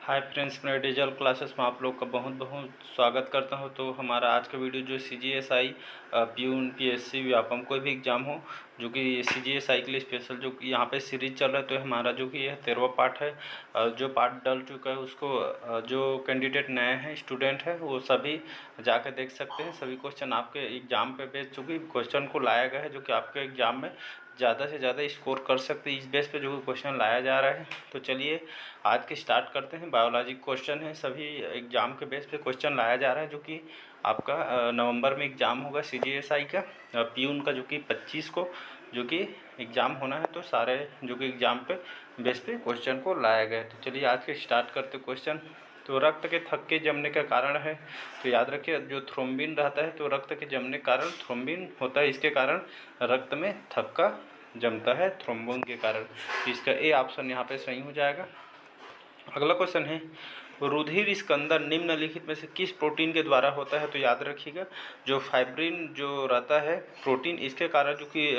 Hi friends, मेरे digital classes में आप लोग का बहुत बहुत स्वागत करता हूं। तो हमारा आज का वीडियो जो CGSI प्यून PSC व्यापम कोई भी एग्ज़ाम हो, जो कि CGSI के लिए स्पेशल जो कि यहाँ पे सीरीज चल रहा है, तो हमारा जो कि यह 13वां पार्ट है। जो पार्ट डल चुका है उसको जो कैंडिडेट नए हैं, स्टूडेंट है, वो सभी जाकर देख सकते हैं। सभी क्वेश्चन आपके एग्ज़ाम पे बेस जो कि क्वेश्चन को लाया गया है, जो कि आपके एग्ज़ाम में ज़्यादा से ज़्यादा स्कोर कर सकते हैं, इस बेस पे जो क्वेश्चन लाया जा रहा है। तो चलिए आज के स्टार्ट करते हैं। बायोलॉजी क्वेश्चन है, सभी एग्ज़ाम के बेस पे क्वेश्चन लाया जा रहा है, जो कि आपका नवंबर में एग्ज़ाम होगा CGSI का प्यून का, जो कि 25 को जो कि एग्ज़ाम होना है। तो सारे जो कि एग्ज़ाम पे बेस पे क्वेश्चन को लाया गया है। तो चलिए आज के स्टार्ट करते क्वेश्चन। तो रक्त के थक्के जमने का कारण है, तो याद रखिए जो थ्रोम्बिन रहता है, तो रक्त के जमने के कारण थ्रोम्बिन होता है, इसके कारण रक्त में थक्का जमता है थ्रोम्बोन के कारण। तो इसका ए ऑप्शन यहाँ पे सही हो जाएगा। अगला क्वेश्चन है, रुधिर स्कंदन निम्नलिखित में से किस प्रोटीन के द्वारा होता है? तो याद रखिएगा जो फाइब्रिन जो रहता है प्रोटीन, इसके कारण जो कि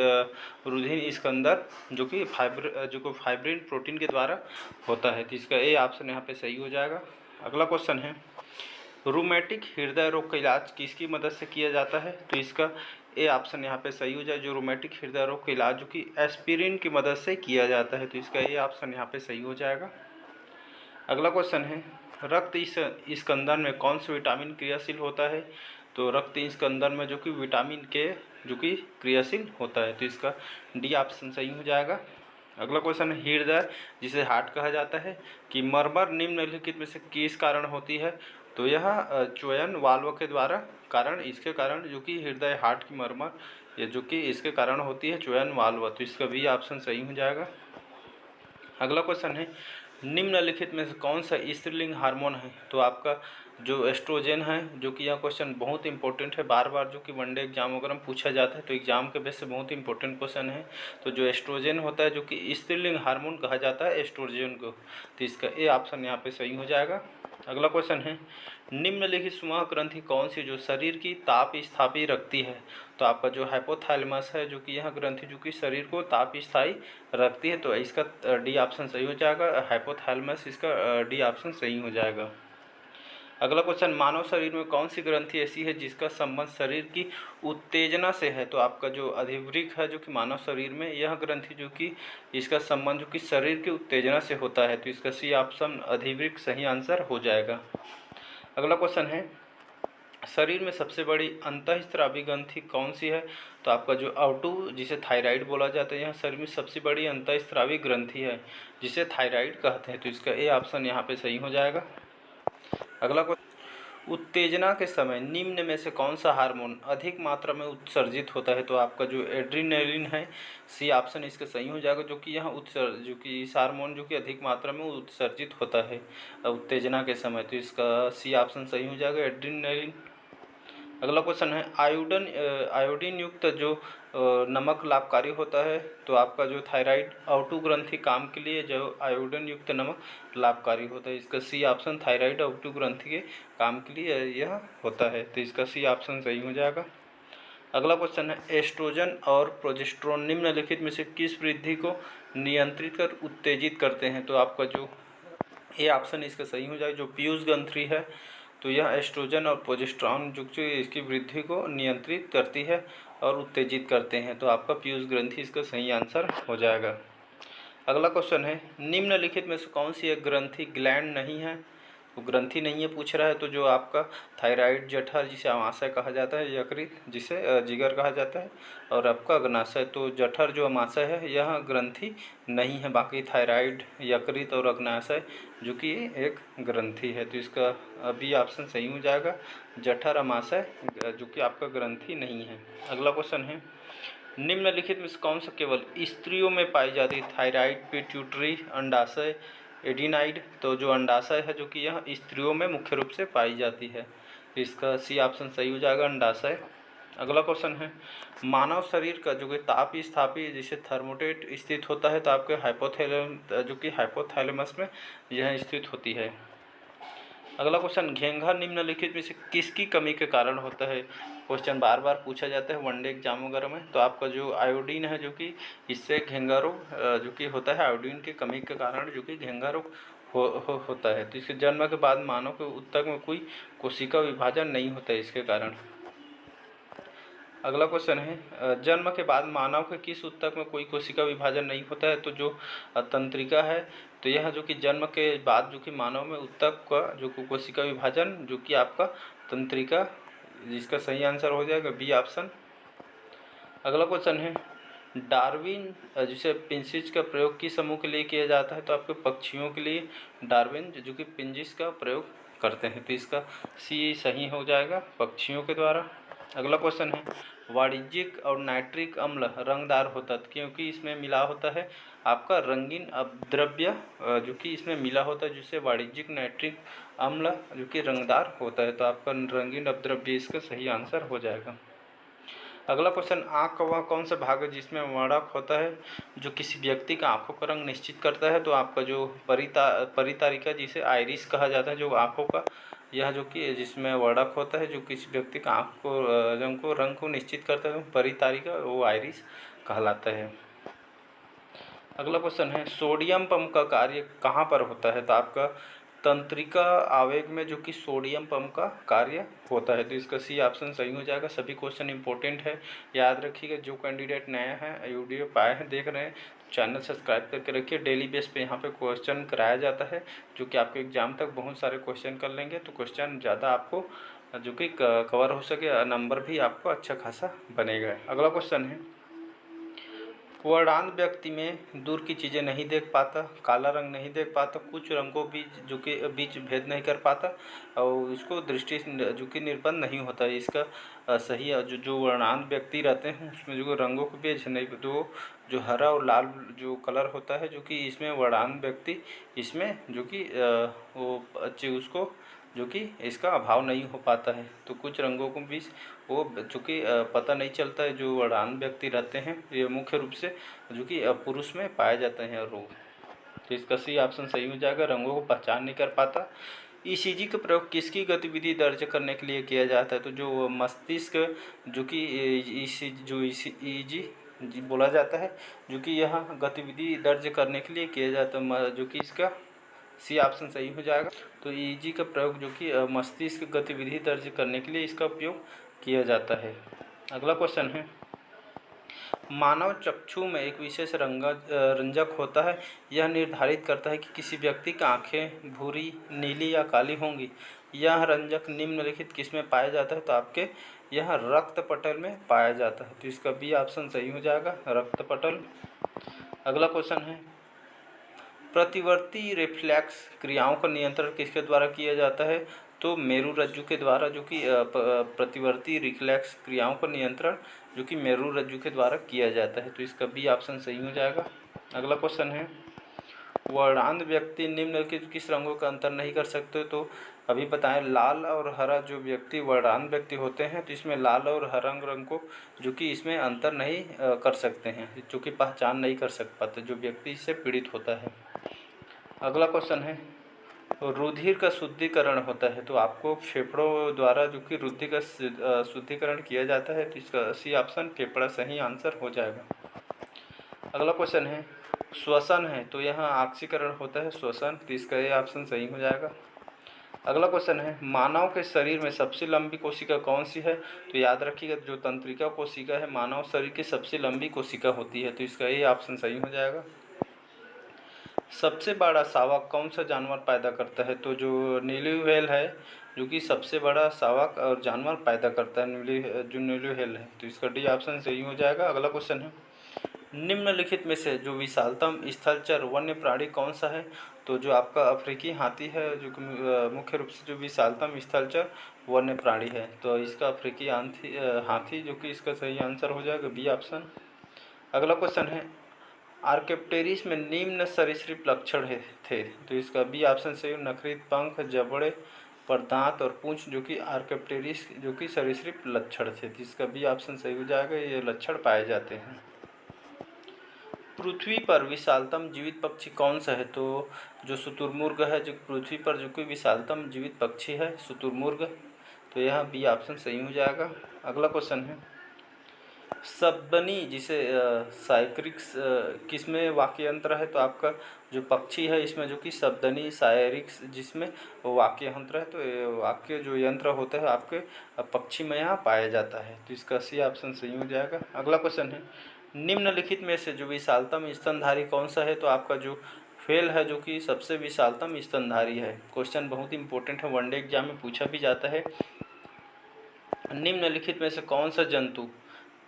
रुधिर स्कंदन जो कि फाइब्रिन प्रोटीन के द्वारा होता है। तो इसका ए ऑप्शन यहाँ पे सही हो जाएगा। अगला क्वेश्चन है, रूमेटिक हृदय रोग का इलाज किसकी मदद से किया जाता है? तो इसका ए ऑप्शन यहाँ पे सही हो जाए। जो रूमेटिक हृदय रोग का इलाज जो कि एस्पिरिन की मदद से किया जाता है। तो इसका ए ऑप्शन यहाँ पे सही हो जाएगा। अगला क्वेश्चन है, रक्त स्कंदन में कौन सा विटामिन क्रियाशील होता है? तो रक्त स्कंदन में जो कि विटामिन के जो कि क्रियाशील होता है। तो इसका डी ऑप्शन सही हो जाएगा। अगला क्वेश्चन है, हृदय जिसे हार्ट कहा जाता है कि मरमर निम्नलिखित में से किस कारण होती है? तो यह चयन वाल्व के द्वारा कारण, इसके कारण जो कि हृदय हार्ट की मरमर ये जो कि इसके कारण होती है चयन वाल्व। तो इसका बी ऑप्शन सही हो जाएगा। अगला क्वेश्चन है, निम्नलिखित में से कौन सा स्त्रीलिंग हार्मोन है? तो आपका जो एस्ट्रोजन है, जो कि यह क्वेश्चन बहुत इंपॉर्टेंट है, बार बार जो कि वनडे एग्जाम वगैरह में पूछा जाता है, तो एग्जाम के बेस से बहुत इंपॉर्टेंट क्वेश्चन है। तो जो एस्ट्रोजन होता है, जो कि स्त्रीलिंग हार्मोन कहा जाता है एस्ट्रोजन को। तो इसका ए ऑप्शन यहाँ पे सही हो जाएगा। अगला क्वेश्चन है, निम्नलिखित समूह ग्रंथि कौन सी जो शरीर की ताप स्थायी रखती है? तो आपका जो हाइपोथैलेमस है, जो कि यह ग्रंथि जो कि शरीर को ताप स्थायी रखती है। तो इसका डी ऑप्शन सही हो जाएगा। हाइपोथैलेमस, इसका डी ऑप्शन सही हो जाएगा। अगला क्वेश्चन, मानव शरीर में कौन सी ग्रंथि ऐसी है जिसका संबंध शरीर की उत्तेजना से है? तो आपका जो अधिवृक्क है, जो कि मानव शरीर में यह ग्रंथि जो कि इसका संबंध जो कि शरीर की उत्तेजना से होता है। तो इसका सी ऑप्शन अधिवृक्क सही आंसर हो जाएगा। अगला क्वेश्चन है, शरीर में सबसे बड़ी अंतःस्रावी ग्रंथि कौन सी है? तो आपका जो आउटू जिसे थायराइड बोला जाता है, यह शरीर में सबसे बड़ी अंतःस्रावी ग्रंथि है, जिसे थायराइड कहते हैं। तो इसका ए ऑप्शन यहाँ पे सही हो जाएगा। अगला क्वेश्चन, उत्तेजना के समय निम्न में से कौन सा हार्मोन अधिक मात्रा में उत्सर्जित होता है? तो आपका जो एड्रीनलिन है, सी ऑप्शन इसका सही हो जाएगा, जो कि यहाँ जो कि इस हार्मोन जो कि अधिक मात्रा में उत्सर्जित होता है उत्तेजना के समय। तो इसका सी ऑप्शन सही हो जाएगा, एड्रीनलिन। अगला क्वेश्चन है, आयोडीन युक्त जो नमक लाभकारी होता है? तो आपका जो थायराइड आउटू ग्रंथि काम के लिए जो आयोडीन युक्त नमक लाभकारी होता है। इसका सी ऑप्शन थायराइड आउटू ग्रंथि के काम के लिए यह होता है। तो इसका सी ऑप्शन सही हो जाएगा। अगला क्वेश्चन है, एस्ट्रोजन और प्रोजेस्टेरोन निम्नलिखित में से किस वृद्धि को नियंत्रित कर उत्तेजित करते हैं? तो आपका जो ये ऑप्शन इसका सही हो जाएगा। जो पीयूष ग्रंथि है, तो यह एस्ट्रोजन और प्रोजेस्टेरोन जो इसकी वृद्धि को नियंत्रित करती है और उत्तेजित करते हैं। तो आपका पीयूष ग्रंथि इसका सही आंसर हो जाएगा। अगला क्वेश्चन है, निम्नलिखित में से कौन सी एक ग्रंथि ग्लैंड नहीं है? तो ग्रंथि नहीं है पूछ रहा है। तो जो आपका थायराइड, जठर जिसे अमाशय कहा जाता है, यकृत जिसे जिगर कहा जाता है, और आपका अग्नाशय। तो जठर जो अमाशय है यह ग्रंथि नहीं है, बाकी थायराइड, यकृत और अग्नाशय जो कि एक ग्रंथि है। तो इसका बी ऑप्शन सही हो जाएगा, जठर अमाशय जो कि आपका ग्रंथि नहीं है। अगला क्वेश्चन है, निम्नलिखित में से कौन सा केवल स्त्रियों में पाई जाती है? थायराइड, पिट्यूटरी, अंडाशय, एडिनाइड। तो जो अंडाशय है, जो कि यह स्त्रियों में मुख्य रूप से पाई जाती है। तो इसका सी ऑप्शन सही हो जाएगा, अंडाशय। अगला क्वेश्चन है, मानव शरीर का जो कि ताप स्थापी जिसे थर्मोस्टेट स्थित होता है, तो आपके हाइपोथैलेमस में यह स्थित होती है। अगला क्वेश्चन, घेंघा निम्नलिखित में से किसकी कमी के कारण होता है? क्वेश्चन बार बार पूछा जाता है वनडे एग्जाम वगैरह में। तो आपका जो आयोडीन है, जो कि इससे घेंघा रोग जो कि होता है, आयोडीन की कमी के कारण जो कि घेंघा रोग होता है। तो इसके जन्म के बाद मानव के ऊतक में कोई कोशिका विभाजन नहीं होता है इसके कारण। अगला क्वेश्चन है, जन्म के बाद मानव के किस ऊतक में कोई कोशिका विभाजन नहीं होता है? तो जो तंत्रिका है, तो यह जो कि जन्म के बाद जो कि मानव में ऊतक का जो कोशिका विभाजन जो कि आपका तंत्रिका, जिसका सही आंसर हो जाएगा बी ऑप्शन। अगला क्वेश्चन है, डार्विन जिसे पिंचिस का प्रयोग किस समूह के लिए किया जाता है? तो आपके पक्षियों के लिए डार्विन जो कि पिंचिस का प्रयोग करते हैं, तो इसका सी सही हो जाएगा, पक्षियों के द्वारा। अगला क्वेश्चन है, वाणिज्यिक और नाइट्रिक अम्ल रंगदार होता है क्योंकि इसमें मिला होता है आपका रंगीन अपद्रव्य जो कि इसमें मिला होता है, जिससे वाणिज्यिक नाइट्रिक अम्ल जो कि रंगदार होता है। तो आपका रंगीन अपद्रव्य इसका सही आंसर हो जाएगा। अगला क्वेश्चन, आँख का वह कौन सा भाग है जिसमें वर्णक होता है जो किसी व्यक्ति का आँखों का रंग निश्चित करता है? तो आपका जो परितारिका जिसे आइरिस कहा जाता है, जो आँखों का यह जो कि जिसमें वर्णक होता है जो किसी व्यक्ति का आँख को रंग को निश्चित करता है, परितारिका, वो आइरिस कहलाता है। अगला क्वेश्चन है, सोडियम पंप का कार्य कहाँ पर होता है? तो आपका तंत्रिका आवेग में जो कि सोडियम पंप का कार्य होता है। तो इसका सी ऑप्शन सही हो जाएगा। सभी क्वेश्चन इंपॉर्टेंट है, याद रखिएगा। जो कैंडिडेट नया है, वीडियो पाए हैं, देख रहे हैं, चैनल सब्सक्राइब करके रखिए। डेली बेस पे यहाँ पे क्वेश्चन कराया जाता है जो कि आपके एग्जाम तक बहुत सारे क्वेश्चन कर लेंगे, तो क्वेश्चन ज़्यादा आपको जो कि कवर हो सके, नंबर भी आपको अच्छा खासा बनेगा। अगला क्वेश्चन है, वर्णांध व्यक्ति में दूर की चीज़ें नहीं देख पाता, काला रंग नहीं देख पाता, कुछ रंगों बीच जो कि बीच भेद नहीं कर पाता और इसको दृष्टि जो कि निर्बंध नहीं होता है। इसका सही जो वर्णांध व्यक्ति रहते हैं उसमें जो रंगों के बीच नहीं, तो जो हरा और लाल जो कलर होता है जो कि इसमें वर्णांध व्यक्ति इसमें जो कि वो अच्छी उसको जो कि इसका अभाव नहीं हो पाता है। तो कुछ रंगों को भी वो चूँकि पता नहीं चलता है, जो वर्णांध व्यक्ति रहते हैं ये मुख्य रूप से जो कि पुरुष में पाए जाते हैं रोग। तो इसका सी ऑप्शन सही हो जाएगा, रंगों को पहचान नहीं कर पाता। ईसीजी का प्रयोग किसकी गतिविधि दर्ज करने के लिए किया जाता है? तो जो मस्तिष्क जो कि ईजी बोला जाता है जो कि यह गतिविधि दर्ज करने के लिए किया जाता है, जो कि इसका सी ऑप्शन सही हो जाएगा। तो ईजी का प्रयोग जो कि मस्तिष्क गतिविधि दर्ज करने के लिए इसका उपयोग किया जाता है। अगला क्वेश्चन है, मानव चक्षु में एक विशेष रंजक होता है, यह निर्धारित करता है कि किसी व्यक्ति की आंखें भूरी, नीली या काली होंगी। यह रंजक निम्नलिखित किसमें पाया जाता है? तो आपके यह रक्त पटल में पाया जाता है। तो इसका बी ऑप्शन सही हो जाएगा, रक्त पटल। अगला क्वेश्चन है, प्रतिवर्ती रिफ्लेक्स क्रियाओं का नियंत्रण किसके द्वारा किया जाता है? तो मेरुरज्जु के द्वारा, जो कि प्रतिवर्ती रिफ्लेक्स क्रियाओं का नियंत्रण जो कि मेरुरज्जु के द्वारा किया जाता है। तो इसका बी ऑप्शन सही हो जाएगा। अगला क्वेश्चन है, वर्णांध व्यक्ति निम्नलिखित किस रंगों का अंतर नहीं कर सकते? तो अभी बताएं, लाल और हरा जो व्यक्ति वर्णांध व्यक्ति होते हैं, तो इसमें लाल और हरा रंग को जो कि इसमें अंतर नहीं कर सकते हैं, चूँकि पहचान नहीं कर सक पाते जो व्यक्ति इससे पीड़ित होता है। अगला क्वेश्चन है, रुधिर का शुद्धिकरण होता है, तो आपको फेफड़ों द्वारा जो कि रुधिर का शुद्धिकरण किया जाता है। तो इसका सी ऑप्शन फेफड़ा सही आंसर हो जाएगा। अगला क्वेश्चन है, श्वसन है, तो यहाँ ऑक्सीकरण होता है, श्वसन, तो इसका ये ऑप्शन सही हो जाएगा। अगला क्वेश्चन है, मानव के शरीर में सबसे लंबी कोशिका कौन सी है? तो याद रखिएगा, जो तंत्रिका कोशिका है मानव शरीर की सबसे लंबी कोशिका होती है। तो इसका ये ऑप्शन सही हो जाएगा। सबसे बड़ा शावक कौन सा जानवर पैदा करता है? तो जो नीली व्हेल है जो कि सबसे बड़ा शावक और जानवर पैदा करता है, नीली व्हेल है। तो इसका डी ऑप्शन सही हो जाएगा। अगला क्वेश्चन है, निम्नलिखित में से जो विशालतम स्थलचर वन्य प्राणी कौन सा है? तो जो आपका अफ्रीकी हाथी है जो कि मुख्य रूप से जो विशालतम स्थलचर वन्य प्राणी है। तो इसका अफ्रीकी हाथी जो कि इसका सही आंसर हो जाएगा, बी ऑप्शन। अगला क्वेश्चन है, आर्केप्टेरिस में निम्न सरीसृप लक्षण थे। तो इसका बी ऑप्शन सही, नखरीत पंख, जबड़े पर दांत और पूंछ जो कि आर्केप्टेरिस जो कि सरीसृप लक्षण थे। तो इसका बी ऑप्शन सही हो जाएगा, ये लक्षण पाए जाते हैं। पृथ्वी पर विशालतम जीवित पक्षी कौन सा है? तो जो शुतुरमुर्ग है, जो पृथ्वी पर जो कि विशालतम जीवित पक्षी है शुतुरमुर्ग। तो यह बी ऑप्शन सही हो जाएगा। अगला क्वेश्चन है, सब्बनी जिसे साइक्रिक्स किसमें वाक्य यंत्र है, तो आपका जो पक्षी है इसमें जो कि सब्दनी सायरिक्स जिसमें वाक्य यंत्र है, तो ये वाक्य जो यंत्र होता है आपके पक्षी में यहाँ पाया जाता है। तो इसका सी ऑप्शन सही हो जाएगा। अगला क्वेश्चन है, निम्नलिखित में से जो विशालतम स्तनधारी कौन सा है, तो आपका जो फेल है जो कि सबसे विशालतम स्तनधारी है। क्वेश्चन बहुत इंपॉर्टेंट है, वनडे एग्जाम में पूछा भी जाता है। निम्नलिखित में से कौन सा जंतु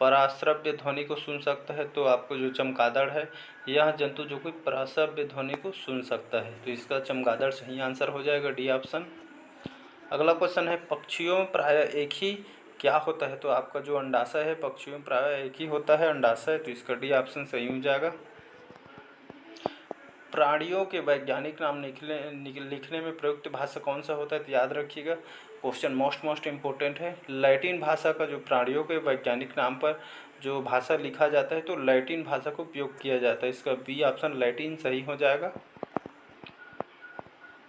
पराश्रव्य ध्वनि को सुन सकता है, तो आपको जो चमगादड़ है यह जंतु जो कि पराश्रव्य ध्वनि को सुन सकता है, तो इसका चमगादड़ सही आंसर हो जाएगा, डी ऑप्शन। अगला क्वेश्चन है, पक्षियों में प्राय एक ही क्या होता है, तो आपका जो अंडाशय है पक्षियों में प्राय एक ही होता है, अंडाशय, तो इसका डी ऑप्शन सही हो जाएगा। प्राणियों के वैज्ञानिक नाम लिखने में प्रयुक्त भाषा कौन सा होता है, तो याद रखिएगा क्वेश्चन मोस्ट इम्पोर्टेंट है। लैटिन भाषा का जो प्राणियों के वैज्ञानिक नाम पर जो भाषा लिखा जाता है, तो लैटिन भाषा को उपयोग किया जाता है, इसका बी ऑप्शन लैटिन सही हो जाएगा।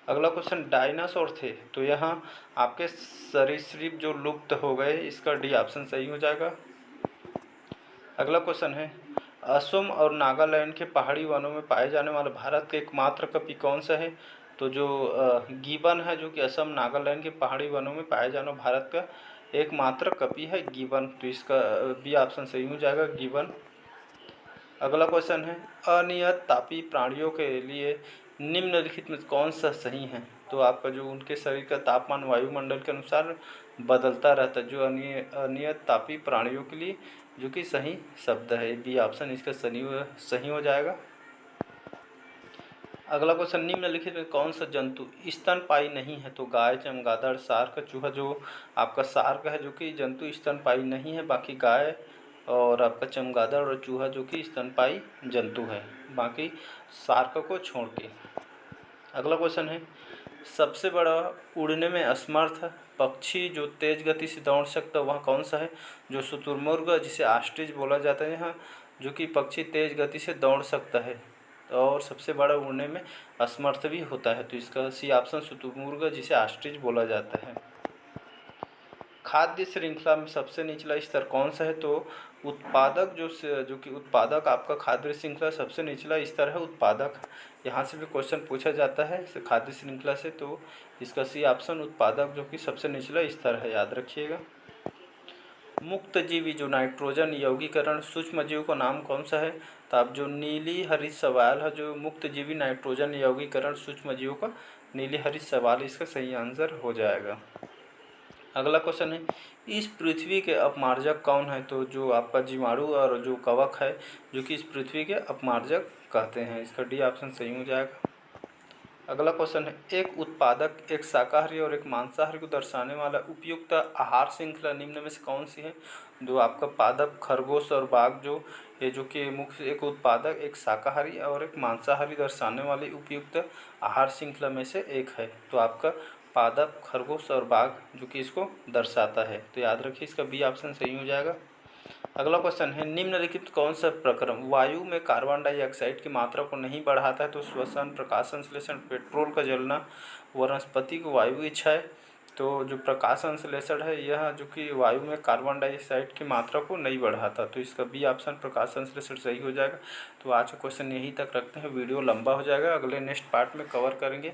अगला क्वेश्चन, डायनासोर थे तो यहाँ आपके सरीसृप जो लुप्त हो गए, इसका डी ऑप्शन सही हो जाएगा। अगला क्वेश्चन है, असम और नागालैंड के पहाड़ी वनों में पाए जाने वाला भारत का एकमात्र कपि कौन सा है, तो जो गिबन है जो कि असम नागालैंड के पहाड़ी वनों में पाए जाने वाला भारत का एकमात्र कपि है गिबन, तो इसका बी ऑप्शन सही हो जाएगा, गिबन। अगला क्वेश्चन है, अनियत तापी प्राणियों के लिए निम्नलिखित में कौन सा सही है, तो आपका जो उनके शरीर का तापमान वायुमंडल के अनुसार बदलता रहता है, जो अनियत तापी प्राणियों के लिए जो कि सही शब्द है, बी ऑप्शन इसका सही हो जाएगा। अगला क्वेश्चन, निम्नलिखित में कौन सा जंतु स्तनपायी नहीं है, तो गाय, चमगादड़, शार्क, चूहा, जो आपका शार्क है जो कि जंतु स्तनपायी नहीं है, बाकी गाय और आपका चमगादड़ और चूहा जो कि स्तनपायी जंतु है, बाकी शार्क को छोड़ के। अगला क्वेश्चन है, सबसे बड़ा उड़ने में असमर्थ पक्षी जो तेज गति से दौड़ सकता है वह कौन सा है, जो शुतुरमुर्ग जिसे ऑस्ट्रिच बोला जाता है यहाँ, जो कि पक्षी तेज गति से दौड़ सकता है और सबसे बड़ा उड़ने में असमर्थ भी होता है, तो इसका सी ऑप्शन शुतुरमुर्ग जिसे ऑस्ट्रिच बोला जाता है। खाद्य श्रृंखला में सबसे निचला स्तर कौन सा है, तो उत्पादक जो कि उत्पादक आपका खाद्य श्रृंखला सबसे निचला स्तर है उत्पादक, यहाँ से भी क्वेश्चन पूछा जाता है खाद्य श्रृंखला से, तो इसका सी ऑप्शन उत्पादक जो कि सबसे निचला स्तर है, याद रखिएगा। मुक्त जीवी जो नाइट्रोजन यौगीकरण सूक्ष्म जीव का नाम कौन सा है, तो आप जो नीली हरित शैवाल है जो मुक्त जीवी नाइट्रोजन यौगीकरण सूक्ष्म जीवों का नीली हरित शैवाल, इसका सही आंसर हो जाएगा। अगला क्वेश्चन है, इस पृथ्वी के अपमार्जक कौन है, तो जो आपका जीवाणु और जो कवक है जो कि इस पृथ्वी के अपमार्जक कहते हैं, इसका डी ऑप्शन सही हो जाएगा। अगला क्वेश्चन है, एक उत्पादक एक शाकाहारी और एक मांसाहारी को दर्शाने वाला उपयुक्त आहार श्रृंखला निम्न में से कौन सी है, जो आपका पादप, खरगोश और बाघ जो ये जो कि मुख्य एक उत्पादक एक शाकाहारी और एक मांसाहारी दर्शाने वाली उपयुक्त आहार श्रृंखला में से एक है, तो आपका पादप, खरगोश और बाघ जो कि इसको दर्शाता है, तो याद रखिए इसका बी ऑप्शन सही हो जाएगा। अगला क्वेश्चन है, निम्नलिखित कौन सा प्रक्रम वायु में कार्बन डाइऑक्साइड की मात्रा को नहीं बढ़ाता है, तो श्वसन, प्रकाश संश्लेषण, पेट्रोल का जलना, वनस्पति को वायु इच्छा है, तो जो प्रकाश संश्लेषण है यह जो कि वायु में कार्बन डाइऑक्साइड की मात्रा को नहीं बढ़ाता, तो इसका बी ऑप्शन प्रकाश संश्लेषण सही हो जाएगा। तो आज का क्वेश्चन यहीं तक रखते हैं, वीडियो लंबा हो जाएगा, अगले नेक्स्ट पार्ट में कवर करेंगे।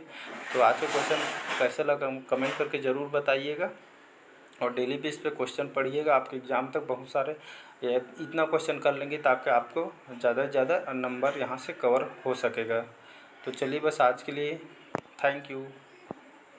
तो आज का क्वेश्चन कैसा लगा कमेंट करके ज़रूर बताइएगा और डेली बेस पे क्वेश्चन पढ़िएगा, आपके एग्ज़ाम तक बहुत सारे इतना क्वेश्चन कर लेंगे ताकि आपको ज़्यादा से ज़्यादा नंबर यहाँ से कवर हो सकेगा। तो चलिए बस आज के लिए थैंक यू।